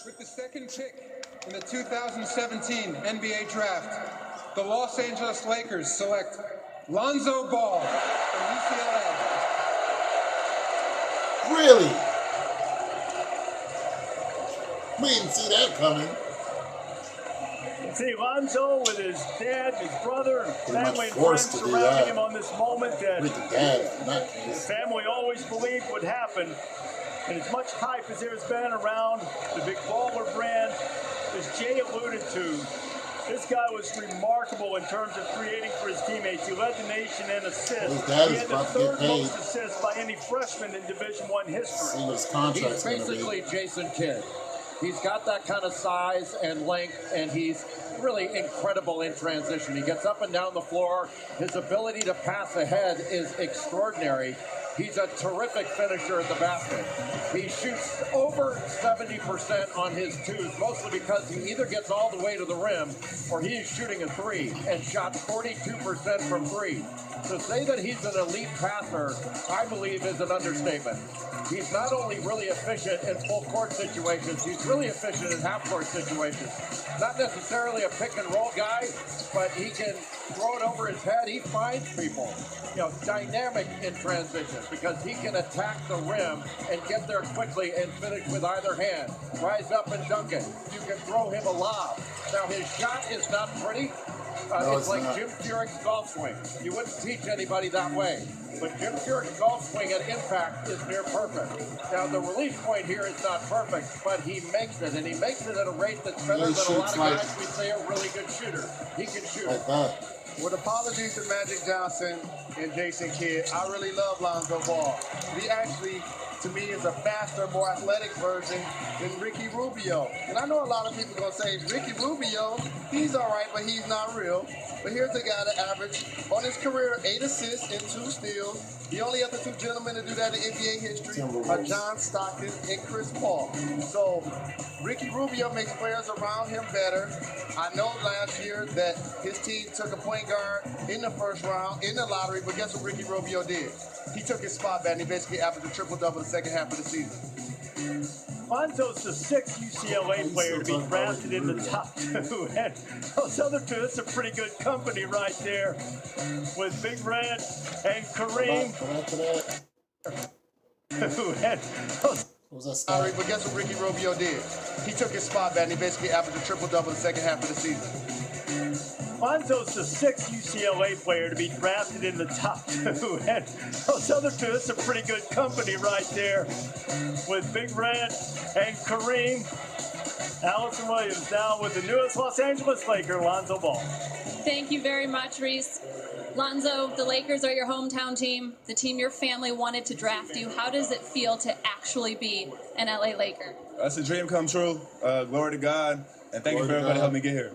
With the second pick in the 2017 NBA Draft, the Los Angeles Lakers select Lonzo Ball from UCLA. Really? We didn't see that coming. See, Lonzo with his dad, his brother, Pretty much family and forced friends to do surrounding that. him on this moment that With the dad, in that the case. family always believed would happen. And as much hype as there's been around the big baller brand, as Jay alluded to, this guy was remarkable in terms of creating for his teammates. He led the nation in assists. His dad He is had the about to get third paid. most assists by any freshman in Division I history. See what his contract's He's going to be. basically Jason Kidd. He's got that kind of size and length, and he's really incredible in transition. He gets up and down the floor. His ability to pass ahead is extraordinary. He's a terrific finisher at the basket. He shoots over 70% on his twos, mostly because he either gets all the way to the rim or he is shooting a three and shot 42% from three. To say that he's an elite passer, I believe, is an understatement. He's not only really efficient in full court situations, he's really efficient in half court situations. Not necessarily a pick and roll guy, but he can throw it over his head. He finds people, dynamic in transition because he can attack the rim and get there quickly and finish with either hand. Rise up and dunk it. You can throw him a lob. Now his shot is not pretty. No, it's like not. Jim Furyk's golf swing. You wouldn't teach anybody that way. But Jim Furyk's golf swing at impact is near perfect. Now, the release point here is not perfect, but he makes it, and he makes it at a rate that's better than a lot of guys we say are really good shooters. He can shoot. Like that. With apologies to Magic Johnson and Jason Kidd, I really love Lonzo Ball. He actually, to me, is a faster, more athletic version than Ricky Rubio. And I know a lot of people are going to say, Ricky Rubio, he's all right, but he's not real. But here's a guy that averaged, on his career, 8 assists and 2 steals. The only other 2 gentlemen to do that in NBA history are John Stockton and Chris Paul. So Ricky Rubio makes players around him better. I know last year that his team took a point guard in the first round, in the lottery, but guess what Ricky Rubio did? He took his spot back and he basically averaged a triple-double the second half of the season. Lonzo's the 6th UCLA player to be drafted in the top 2. And those other 2, that's a pretty good company right there with Big Red and Kareem. What was that story? But guess what Ricky Rubio did? He took his spot back and he basically averaged a triple-double the second half of the season. Lonzo's the 6th UCLA player to be drafted in the top 2. And those other 2, that's a pretty good company right there with Big Red and Kareem. Allison Williams now with the newest Los Angeles Laker, Lonzo Ball. Thank you very much, Reese. Lonzo, the Lakers are your hometown team, the team your family wanted to draft you. How does it feel to actually be an LA Laker? That's a dream come true. Glory to God. And thank you for everybody helping me get here.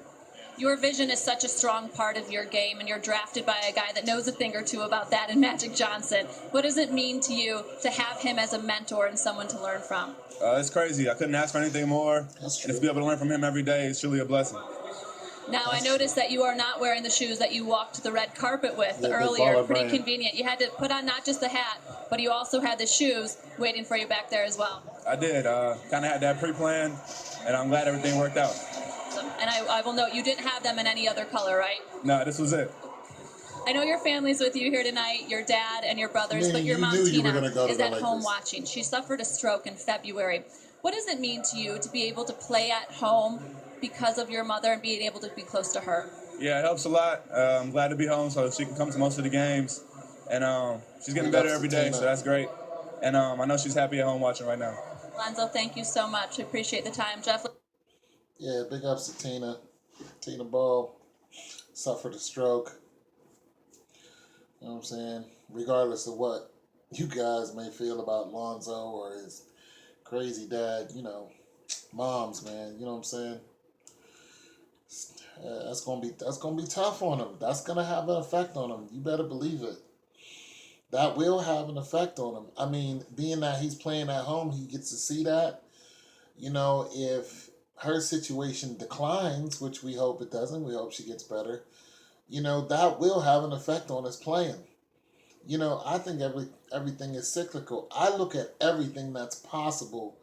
Your vision is such a strong part of your game, and you're drafted by a guy that knows a thing or two about that in Magic Johnson. What does it mean to you to have him as a mentor and someone to learn from? It's crazy. I couldn't ask for anything more. That's And true. to be able to learn from him every day is truly a blessing. Now, I noticed that you are not wearing the shoes that you walked the red carpet with Yeah, the earlier. baller Pretty brand. convenient. You had to put on not just the hat, but you also had the shoes waiting for you back there as well. I did. Kind of had that pre-planned, and I'm glad everything worked out. And I will note, you didn't have them in any other color, right? No, this was it. I know your family's with you here tonight, your dad and your brothers, but your you mom, knew you were Tina, gonna go to is the at home Lakers. watching. She suffered a stroke in February. What does it mean to you to be able to play at home because of your mother and being able to be close to her? Yeah, it helps a lot. I'm glad to be home so she can come to most of the games. And she's getting better every day, so that's great. And I know she's happy at home watching right now. Lonzo, thank you so much. We appreciate the time. Jeff? Yeah, big ups to Tina. Tina Ball suffered a stroke. You know what I'm saying? Regardless of what you guys may feel about Lonzo or his crazy dad, moms, man, you know what I'm saying? That's gonna be tough on him. That's gonna have an effect on him. You better believe it. That will have an effect on him. I mean, being that he's playing at home, he gets to see that. If her situation declines, which we hope it doesn't, we hope she gets better, that will have an effect on his playing. I think everything is cyclical. I look at everything that's possible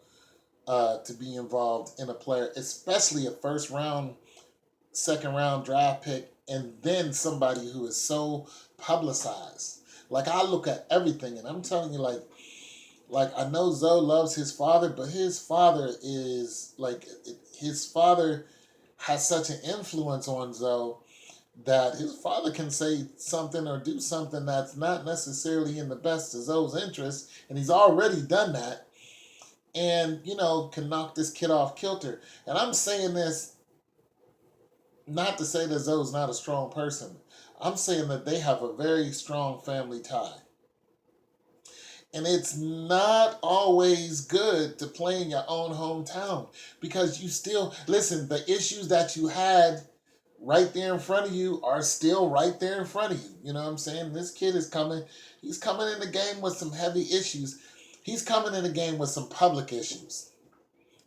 to be involved in a player, especially a first round, second round draft pick, and then somebody who is so publicized. Like I look at everything, and I'm telling you, like I know Zoe loves his father, but his father is like his father has such an influence on Zoe that his father can say something or do something that's not necessarily in the best of Zoe's interest, and he's already done that, and can knock this kid off kilter. And I'm saying this not to say that Zoe's not a strong person. I'm saying that they have a very strong family tie. And it's not always good to play in your own hometown because you still, listen, the issues that you had right there in front of you are still right there in front of you. You know what I'm saying? This kid is coming, he's coming in the game with some heavy issues. He's coming in the game with some public issues.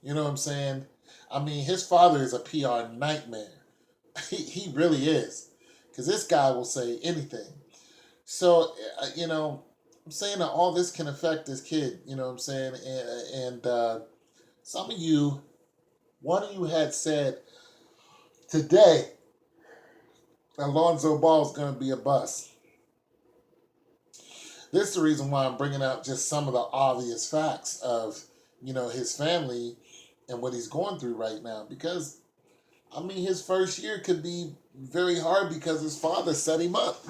You know what I'm saying? I mean, his father is a PR nightmare. He really is. Because this guy will say anything. So, I'm saying that all this can affect this kid, you know what I'm saying? And some of you, one of you had said today that Lonzo Ball is going to be a bust. This is the reason why I'm bringing out just some of the obvious facts of, his family and what he's going through right now. Because, I mean, his first year could be very hard because his father set him up.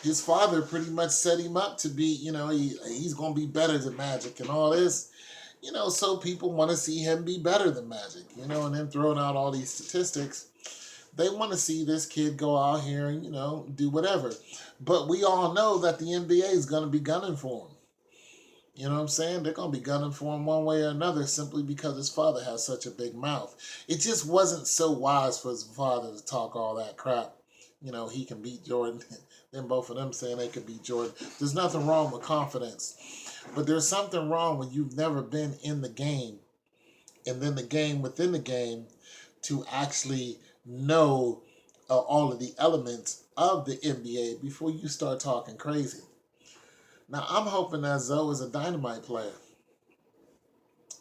His father pretty much set him up to be, he's going to be better than Magic and all this. So people want to see him be better than Magic, and then throwing out all these statistics. They want to see this kid go out here and, do whatever. But we all know that the NBA is going to be gunning for him. You know what I'm saying? They're going to be gunning for him one way or another simply because his father has such a big mouth. It just wasn't so wise for his father to talk all that crap. He can beat Jordan. Then both of them saying they could beat Jordan. There's nothing wrong with confidence. But there's something wrong when you've never been in the game and then the game within the game to actually know all of the elements of the NBA before you start talking crazy. Now, I'm hoping that Zoe is a dynamite player.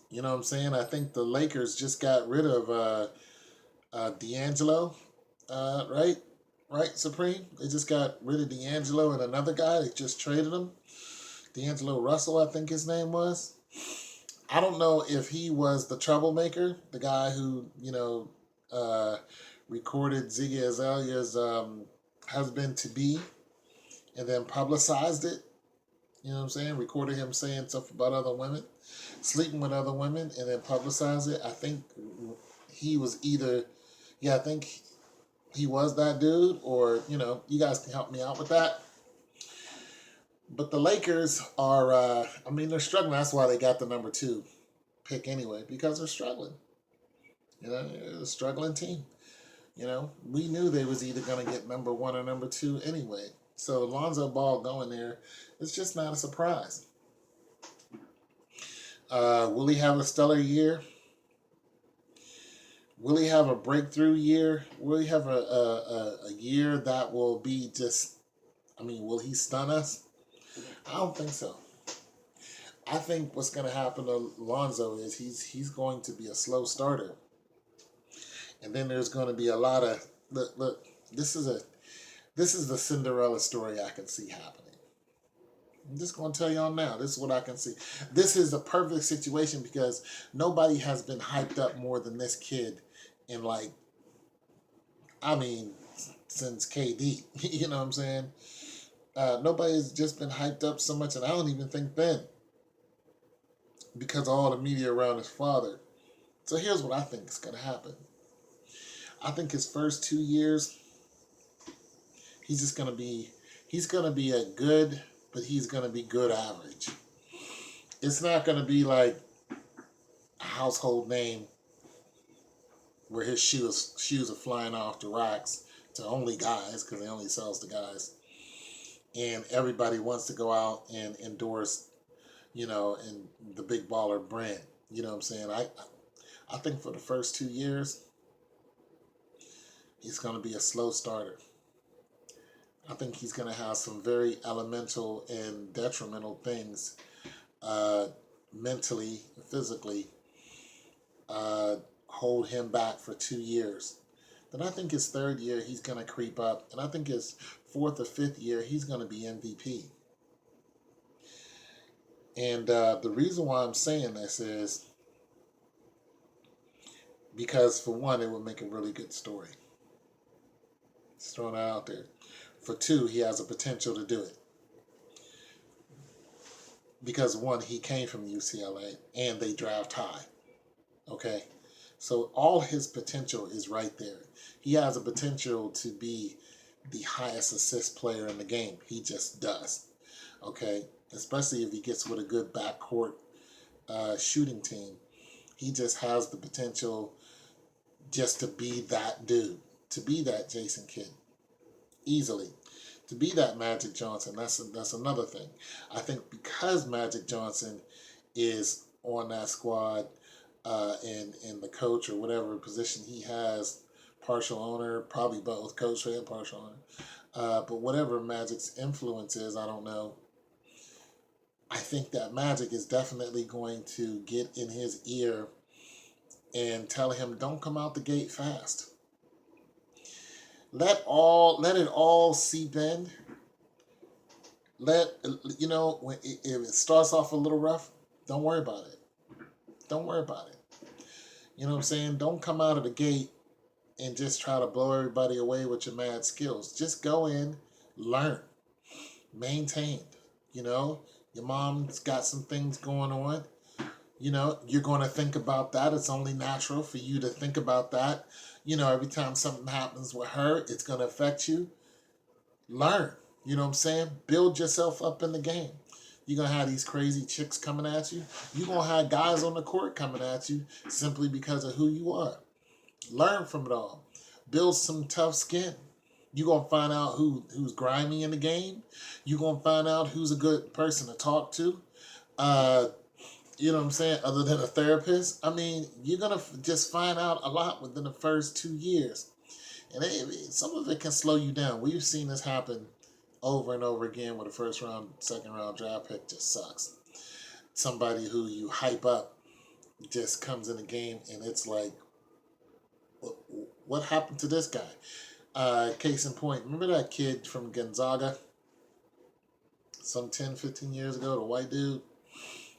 You know what I'm saying? I think the Lakers just got rid of D'Angelo, right? Right, Supreme? They just got rid of D'Angelo and another guy. They just traded him. D'Angelo Russell, I think his name was. I don't know if he was the troublemaker, the guy who, recorded Ziggy Azalea's husband-to-be and then publicized it. You know what I'm saying? Recorded him saying stuff about other women, sleeping with other women, and then publicized it. I think he was I think he was that dude, or, you guys can help me out with that. But the Lakers are, they're struggling. That's why they got the number 2 pick anyway, because they're struggling. They're a struggling team. We knew they was either going to get number 1 or number 2 anyway. So Lonzo Ball going there, it's just not a surprise. Will he have a stellar year? Will he have a breakthrough year? Will he have a year that will be just, will he stun us? I don't think so. I think what's going to happen to Lonzo is he's going to be a slow starter. And then there's going to be a lot of, look, this is the Cinderella story I can see happening. I'm just going to tell y'all now. This is what I can see. This is a perfect situation because nobody has been hyped up more than this kid in since KD. You know what I'm saying? Nobody's just been hyped up so much, and I don't even think Ben. Because of all the media around his father. So here's what I think is going to happen. I think his first 2 years, he's going to be a good, but he's going to be good average. It's not going to be like a household name where his shoes are flying off the racks to only guys because he only sells to guys. And everybody wants to go out and endorse, in the big baller brand. You know what I'm saying? I think for the first 2 years, he's going to be a slow starter. I think he's going to have some very elemental and detrimental things mentally, physically, hold him back for 2 years, then I think his third year he's going to creep up, and I think his fourth or fifth year he's going to be MVP. And the reason why I'm saying this is because, for one, it would make a really good story. Just throwing that out there. For two, he has a potential to do it. Because, one, he came from UCLA and they draft high. Okay? So all his potential is right there. He has a potential to be the highest assist player in the game. He just does. Okay? Especially if he gets with a good backcourt shooting team. He just has the potential just to be that dude. To be that Jason Kidd. Easily. To be that Magic Johnson. That's another thing. I think because Magic Johnson is on that squad, and the coach or whatever position he has, partial owner, probably both coach and partial owner, but whatever Magic's influence is, I don't know. I think that Magic is definitely going to get in his ear and tell him, don't come out the gate fast. Let it all seep in. If it starts off a little rough, don't worry about it. Don't worry about it. You know what I'm saying? Don't come out of the gate and just try to blow everybody away with your mad skills. Just go in, learn, maintain. Your mom's got some things going on. You're going to think about that. It's only natural for you to think about that. Every time something happens with her, it's going to affect you. Learn. You know what I'm saying? Build yourself up in the game. You're going to have these crazy chicks coming at you. You're going to have guys on the court coming at you simply because of who you are. Learn from it all. Build some tough skin. You're going to find out who's grimy in the game. You're going to find out who's a good person to talk to. You know what I'm saying? Other than a therapist. I mean, you're going to just find out a lot within the first 2 years. And some of it can slow you down. We've seen this happen over and over again with a first round, second round draft pick just sucks. Somebody who you hype up just comes in the game and it's like, what happened to this guy? Case in point, remember that kid from Gonzaga? Some 10, 15 years ago, the white dude?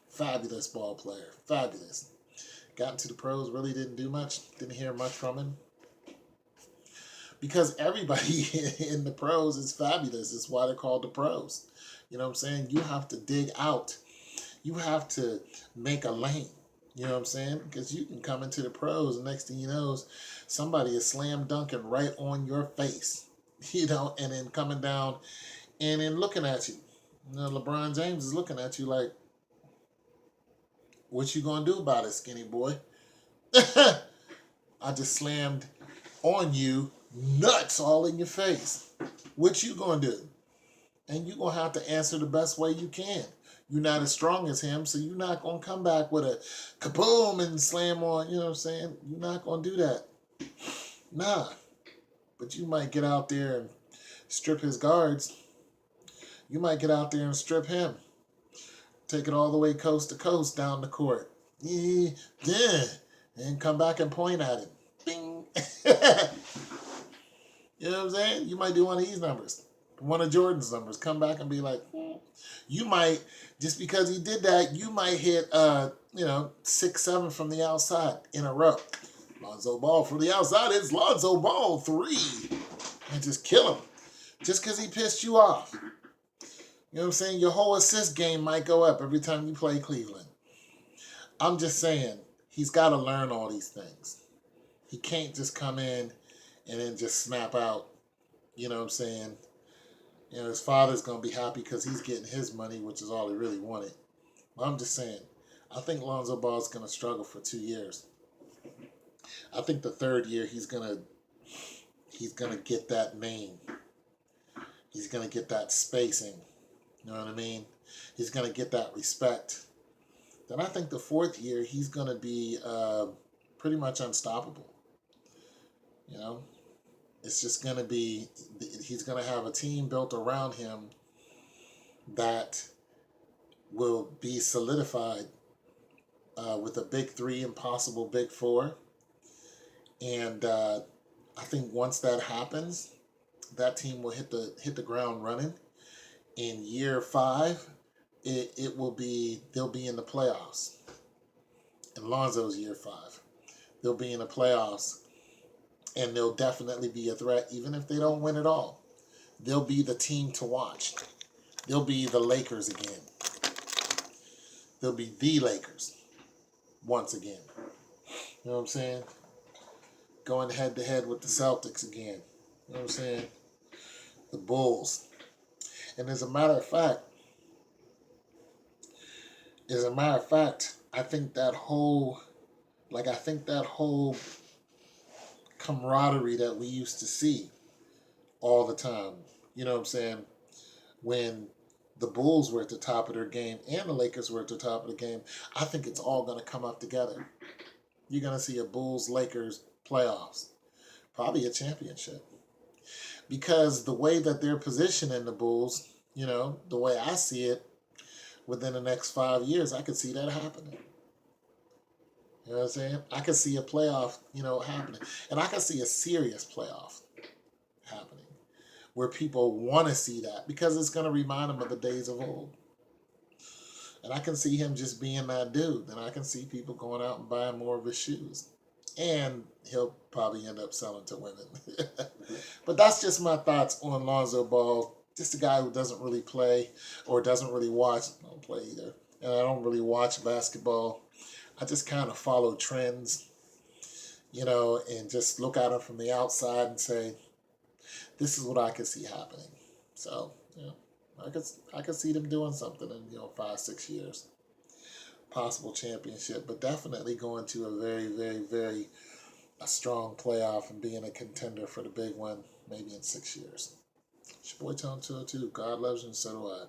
Fabulous ball player. Fabulous. Got into the pros, really didn't do much. Didn't hear much from him. Because everybody in the pros is fabulous. It's why they're called the pros. You know what I'm saying? You have to dig out. You have to make a lane. You know what I'm saying? Because you can come into the pros and next thing you know, somebody is slam dunking right on your face. And then coming down and then looking at you. LeBron James is looking at you like, what you gonna do about it, skinny boy? I just slammed on you, nuts all in your face. What you gonna do? And you're gonna have to answer the best way you can. You're not as strong as him, so you're not gonna come back with a kaboom and slam on, you know what I'm saying? You're not gonna do that. Nah. But you might get out there and strip his guards. You might get out there and strip him. Take it all the way coast to coast down the court. Yeah. And come back and point at him. Bing. You know what I'm saying? You might do one of these numbers. One of Jordan's numbers. Come back and be like, You might, just because he did that, you might hit, 6, 7 from the outside in a row. Lonzo Ball from the outside. It's Lonzo Ball 3. And just kill him. Just because he pissed you off. You know what I'm saying? Your whole assist game might go up every time you play Cleveland. I'm just saying, he's got to learn all these things. He can't just come in and then just snap out. You know what I'm saying? His father's going to be happy because he's getting his money, which is all he really wanted. But I'm just saying, I think Lonzo Ball's going to struggle for 2 years. I think the third year he's going to get that name. He's going to get that spacing. You know what I mean? He's going to get that respect. Then I think the fourth year, he's going to be pretty much unstoppable. It's just going to be, he's going to have a team built around him that will be solidified with a big three and possible big four. And I think once that happens, that team will hit the ground running. In year 5, they'll be in the playoffs. In Lonzo's year 5, they'll be in the playoffs, and they'll definitely be a threat, even if they don't win it all. They'll be the team to watch. They'll be the Lakers again. They'll be the Lakers once again. You know what I'm saying? Going head to head with the Celtics again. You know what I'm saying? The Bulls. And as a matter of fact, I think that whole camaraderie that we used to see all the time, you know what I'm saying, when the Bulls were at the top of their game and the Lakers were at the top of the game, I think it's all going to come up together. You're going to see a Bulls-Lakers playoffs, probably a championship. Because the way that they're positioning the Bulls, you know, the way I see it, within the next 5 years, I could see that happening. You know what I'm saying? I could see a playoff, you know, happening. And I could see a serious playoff happening where people want to see that because it's going to remind them of the days of old. And I can see him just being that dude. And I can see people going out and buying more of his shoes. And he'll probably end up selling to women. But that's just my thoughts on Lonzo Ball. Just a guy who doesn't really play or doesn't really watch. I don't play either. And I don't really watch basketball. I just kind of follow trends, you know, and just look at them from the outside and say, this is what I could see happening. So, you know, I could see them doing something in, you know, 5, 6 years. Possible championship, but definitely going to a very, very, very a strong playoff and being a contender for the big one maybe in 6 years. It's your boy Tone 202. God loves you and so do I.